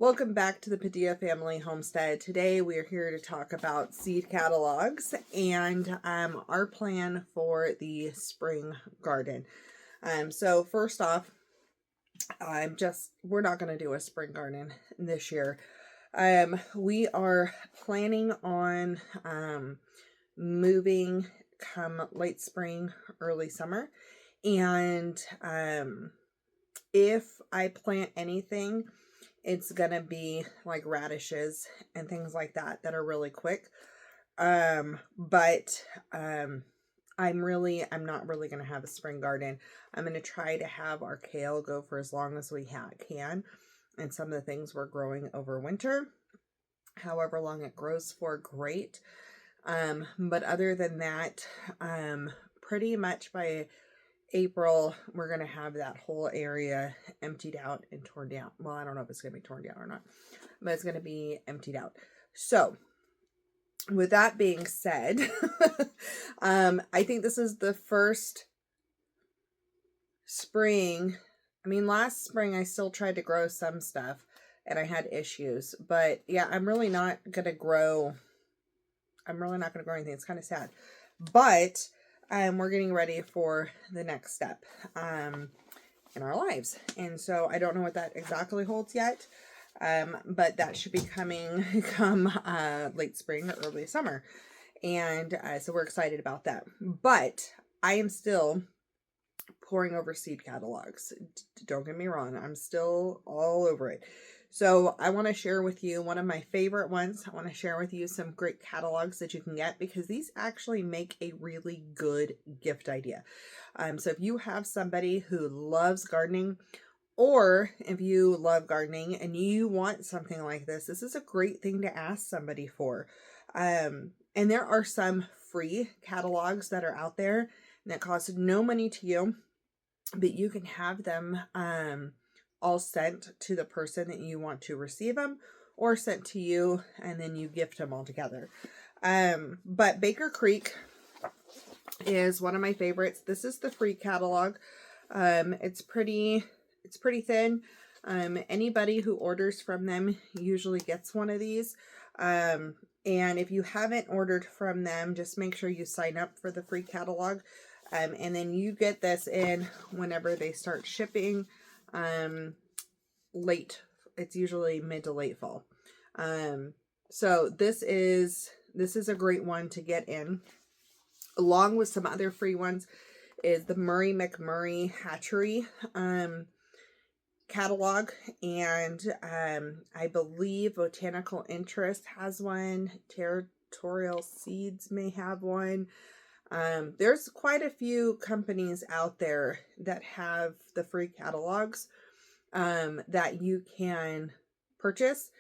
Welcome back to the Padilla Family Homestead. Today we are here to talk about seed catalogs and our plan for the spring garden. So first off, we're not going to do a spring garden this year. We are planning on moving come late spring, early summer. And if I plant anything, it's gonna be like radishes and things like that are really quick. I'm not really gonna have a spring garden. I'm gonna try to have our kale go for as long as we can, and some of the things we're growing over winter, however long it grows for, great. But other than that, pretty much by April, we're going to have that whole area emptied out and torn down. Well, I don't know if it's going to be torn down or not, but it's going to be emptied out. So, with that being said, I think this is the first spring. I mean, last spring, I still tried to grow some stuff and I had issues. But yeah, I'm really not going to grow anything. It's kind of sad. But we're getting ready for the next step in our lives. And so I don't know what that exactly holds yet, but that should be coming come late spring or early summer. And so we're excited about that. But I am still poring over seed catalogs. Don't get me wrong. I'm still all over it. So I want to share with you one of my favorite ones. I want to share with you some great catalogs that you can get because these actually make a really good gift idea. So if you have somebody who loves gardening, or if you love gardening and you want something like this is a great thing to ask somebody for. And there are some free catalogs that are out there that cost no money to you, but you can have them all sent to the person that you want to receive them, or sent to you and then you gift them all together. But Baker Creek is one of my favorites. This is the free catalog. It's pretty thin. Anybody who orders from them usually gets one of these. And if you haven't ordered from them, just make sure you sign up for the free catalog. And then you get this in whenever they start shipping. Late. It's usually mid to late fall. So this is a great one to get in. Along with some other free ones is the Murray McMurray Hatchery catalog, and I believe Botanical Interest has one. Territorial Seeds may have one. There's quite a few companies out there that have the free catalogs that you can purchase,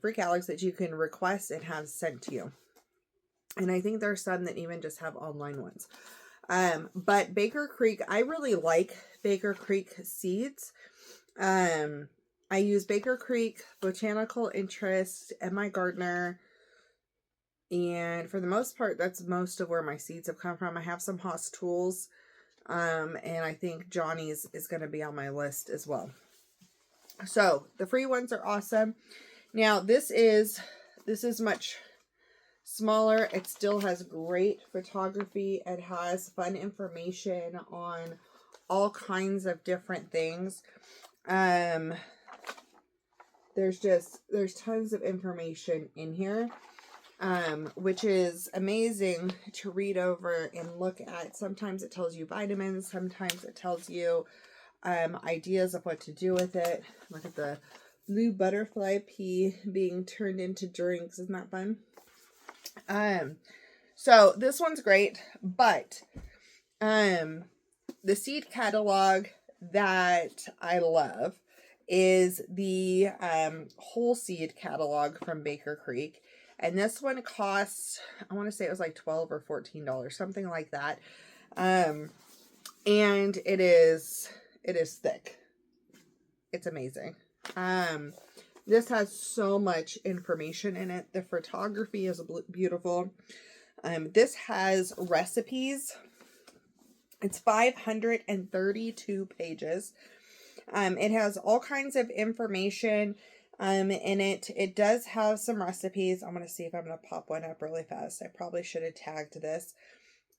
free catalogs that you can request and have sent to you. And I think there's some that even just have online ones. But Baker Creek, I really like Baker Creek seeds. I use Baker Creek, Botanical Interest, and my gardener. And for the most part, that's most of where my seeds have come from. I have some Haas Tools. And I think Johnny's is going to be on my list as well. So the free ones are awesome. Now this is much smaller. It still has great photography. It has fun information on all kinds of different things. There's tons of information in here. Which is amazing to read over and look at. Sometimes it tells you vitamins, sometimes it tells you ideas of what to do with it. Look at the blue butterfly pea being turned into drinks. Isn't that fun? So this one's great, but the seed catalog that I love is the whole seed catalog from Baker Creek. And this one costs, I want to say it was like $12 or $14, something like that. And it is thick. It's amazing. This has so much information in it. The photography is beautiful. This has recipes. It's 532 pages. It has all kinds of information in it. It does have some recipes. I'm going to see if I'm going to pop one up really fast. I probably should have tagged this.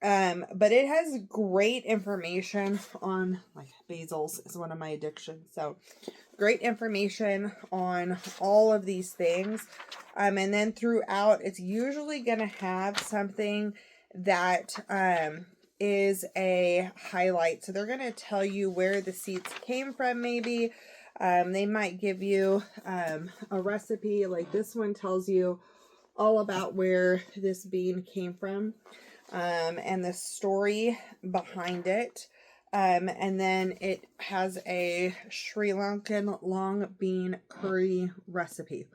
But it has great information on, like, basils is one of my addictions. So great information on all of these things. And then throughout, it's usually going to have something that is a highlight. So they're going to tell you where the seeds came from, maybe. They might give you a recipe. Like this one tells you all about where this bean came from. And the story behind it. And then it has a Sri Lankan long bean curry recipe.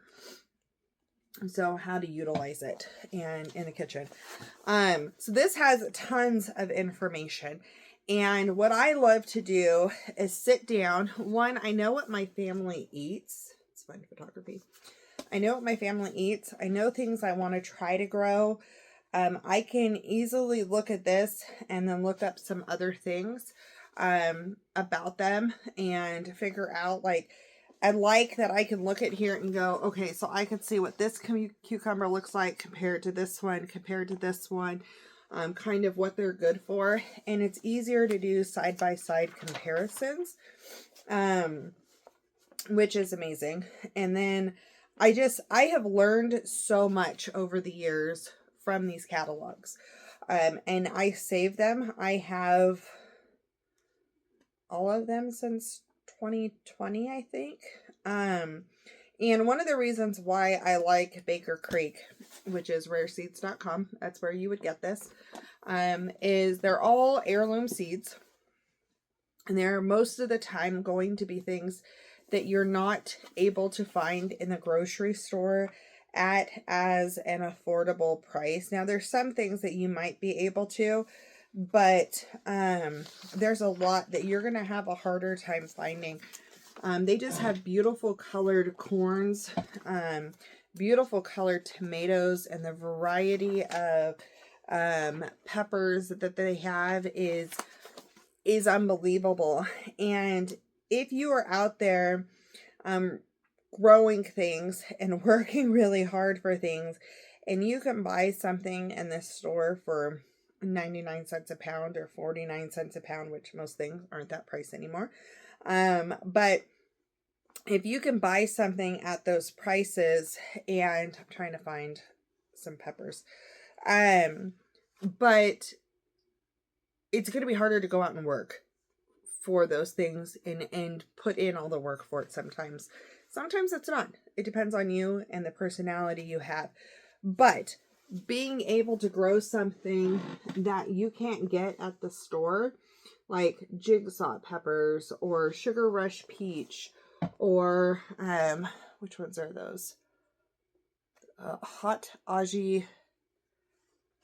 So how to utilize it and in the kitchen. So this has tons of information. And what I love to do is sit down. One, I know what my family eats. It's fun photography. I know what my family eats. I know things I want to try to grow. I can easily look at this and then look up some other things about them and figure out, like, I like that I can look at here and go, okay, so I can see what this cucumber looks like compared to this one, kind of what they're good for. And it's easier to do side-by-side comparisons, which is amazing. And then I have learned so much over the years from these catalogs. And I save them. I have all of them since 2020, I think. And one of the reasons why I like Baker Creek, which is rareseeds.com, that's where you would get this, is they're all heirloom seeds. And they're most of the time going to be things that you're not able to find in the grocery store at as an affordable price. Now, there's some things that you might be able to, but there's a lot that you're going to have a harder time finding. They just have beautiful colored corns, beautiful colored tomatoes, and the variety of peppers that they have is unbelievable. And if you are out there growing things and working really hard for things, and you can buy something in this store for 99 cents a pound or 49 cents a pound, which most things aren't that price anymore. But if you can buy something at those prices, and I'm trying to find some peppers, but it's going to be harder to go out and work for those things and put in all the work for it sometimes. Sometimes it's not. It depends on you and the personality you have. But being able to grow something that you can't get at the store, like jigsaw peppers or sugar rush peach, or which ones are those? Hot aji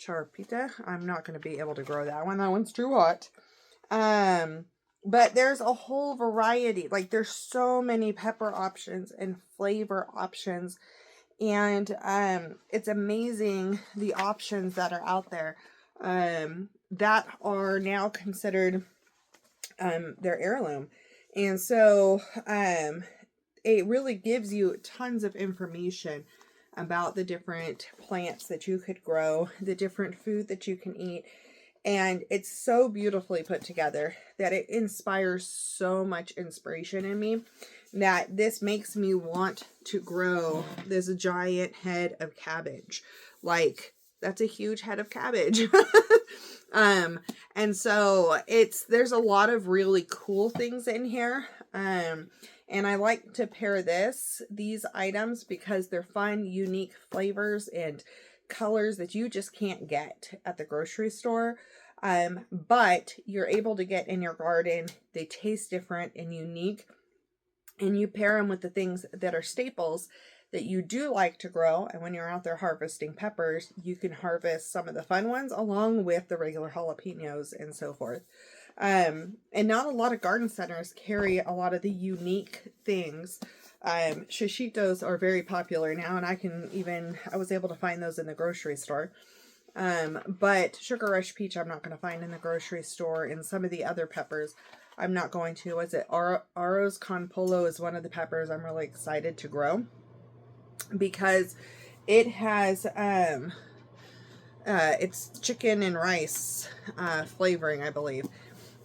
charpita. I'm not going to be able to grow that one. That one's too hot. But there's a whole variety. Like, there's so many pepper options and flavor options. And it's amazing the options that are out there that are now considered their heirloom. And so it really gives you tons of information about the different plants that you could grow, the different food that you can eat. And it's so beautifully put together that it inspires so much inspiration in me that this makes me want to grow this giant head of cabbage. Like, that's a huge head of cabbage. And so there's a lot of really cool things in here. And I like to pair these items because they're fun, unique flavors and colors that you just can't get at the grocery store. But you're able to get in your garden. They taste different and unique. And you pair them with the things that are staples that you do like to grow. And when you're out there harvesting peppers, you can harvest some of the fun ones along with the regular jalapenos and so forth. And not a lot of garden centers carry a lot of the unique things. Shishitos are very popular now, and I was able to find those in the grocery store. But Sugar Rush Peach I'm not going to find in the grocery store, and some of the other peppers I'm not going to. Was it Arroz con Polo is one of the peppers I'm really excited to grow because it has it's chicken and rice flavoring, I believe.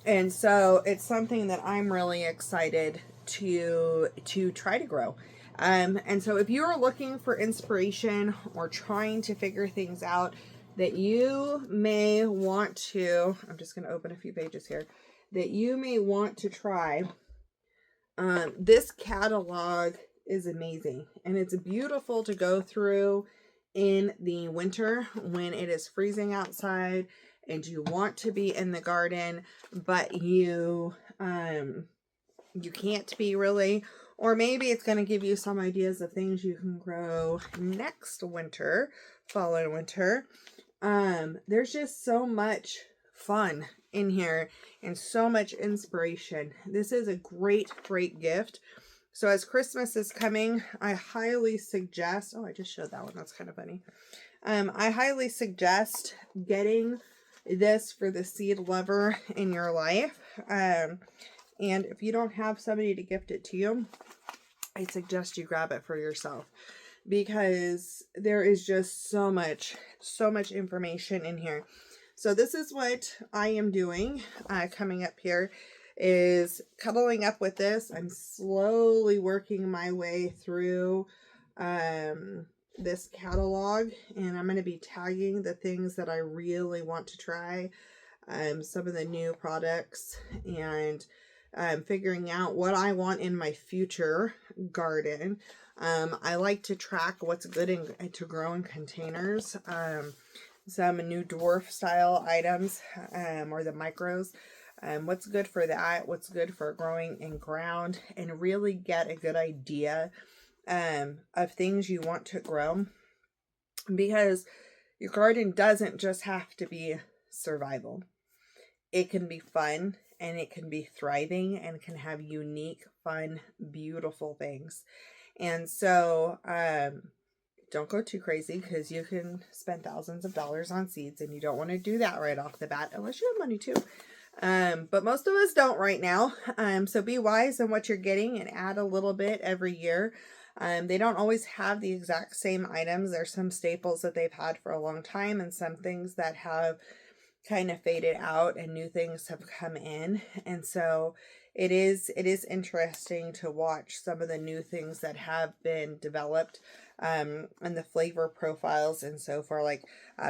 And so it's something that I'm really excited to try to grow. And so if you're looking for inspiration or trying to figure things out that you may want to, I'm just going to open a few pages here, that you may want to try, this catalog is amazing. And it's beautiful to go through in the winter when it is freezing outside and you want to be in the garden, but you can't be really, or maybe it's going to give you some ideas of things you can grow next winter, fall and winter. There's just so much fun in here and so much inspiration. This is a great gift. So as Christmas is coming, I highly suggest, oh, I just showed that one. That's kind of funny. I highly suggest getting this for the seed lover in your life. And if you don't have somebody to gift it to you, I suggest you grab it for yourself because there is just so much information in here. So this is what I am doing coming up here is cuddling up with this. I'm slowly working my way through this catalog, and I'm going to be tagging the things that I really want to try, some of the new products, and figuring out what I want in my future garden. I like to track what's good to grow in containers. Some new dwarf style items, or the micros. What's good for that, what's good for growing in ground, and really get a good idea of things you want to grow, because your garden doesn't just have to be survival. It can be fun, and it can be thriving, and can have unique, fun, beautiful things. And so don't go too crazy, because you can spend thousands of dollars on seeds, and you don't want to do that right off the bat unless you have money too. But most of us don't right now. So be wise in what you're getting and add a little bit every year. They don't always have the exact same items. There's some staples that they've had for a long time, and some things that have kind of faded out and new things have come in. And so it is interesting to watch some of the new things that have been developed, and the flavor profiles. And so for like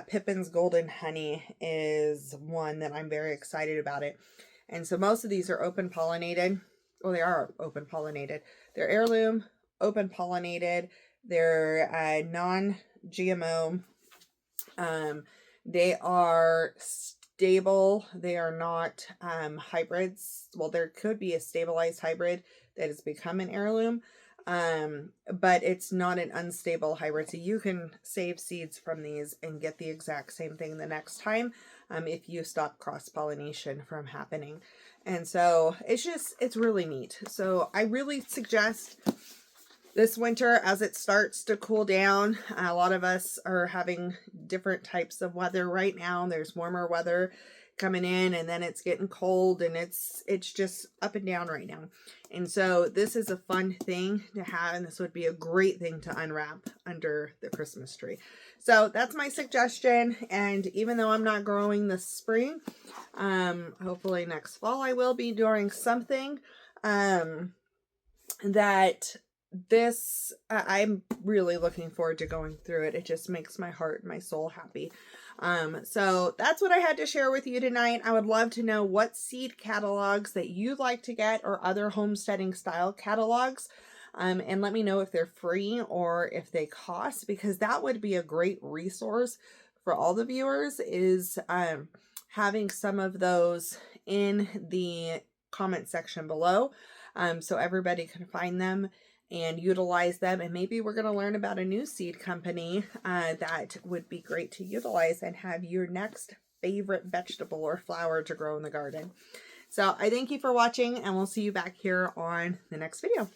Pippin's Golden Honey is one that I'm very excited about it. And so most of these are open pollinated. Well, they are open pollinated. They're heirloom, open pollinated. They're non-GMO. They are stable. They are not hybrids. Well, there could be a stabilized hybrid that has become an heirloom, but it's not an unstable hybrid. So you can save seeds from these and get the exact same thing the next time if you stop cross-pollination from happening. And so it's really neat. So I really suggest this winter, as it starts to cool down, a lot of us are having different types of weather right now. There's warmer weather coming in, and then it's getting cold, and it's just up and down right now. And so this is a fun thing to have, and this would be a great thing to unwrap under the Christmas tree. So that's my suggestion. And even though I'm not growing this spring, hopefully next fall I will be doing something that this I'm really looking forward to going through it. It just makes my heart and my soul happy. So that's what I had to share with you tonight. I would love to know what seed catalogs that you'd like to get, or other homesteading style catalogs. And let me know if they're free or if they cost, because that would be a great resource for all the viewers, is having some of those in the comment section below, so everybody can find them and utilize them. And maybe we're going to learn about a new seed company that would be great to utilize and have your next favorite vegetable or flower to grow in the garden. So I thank you for watching, and we'll see you back here on the next video.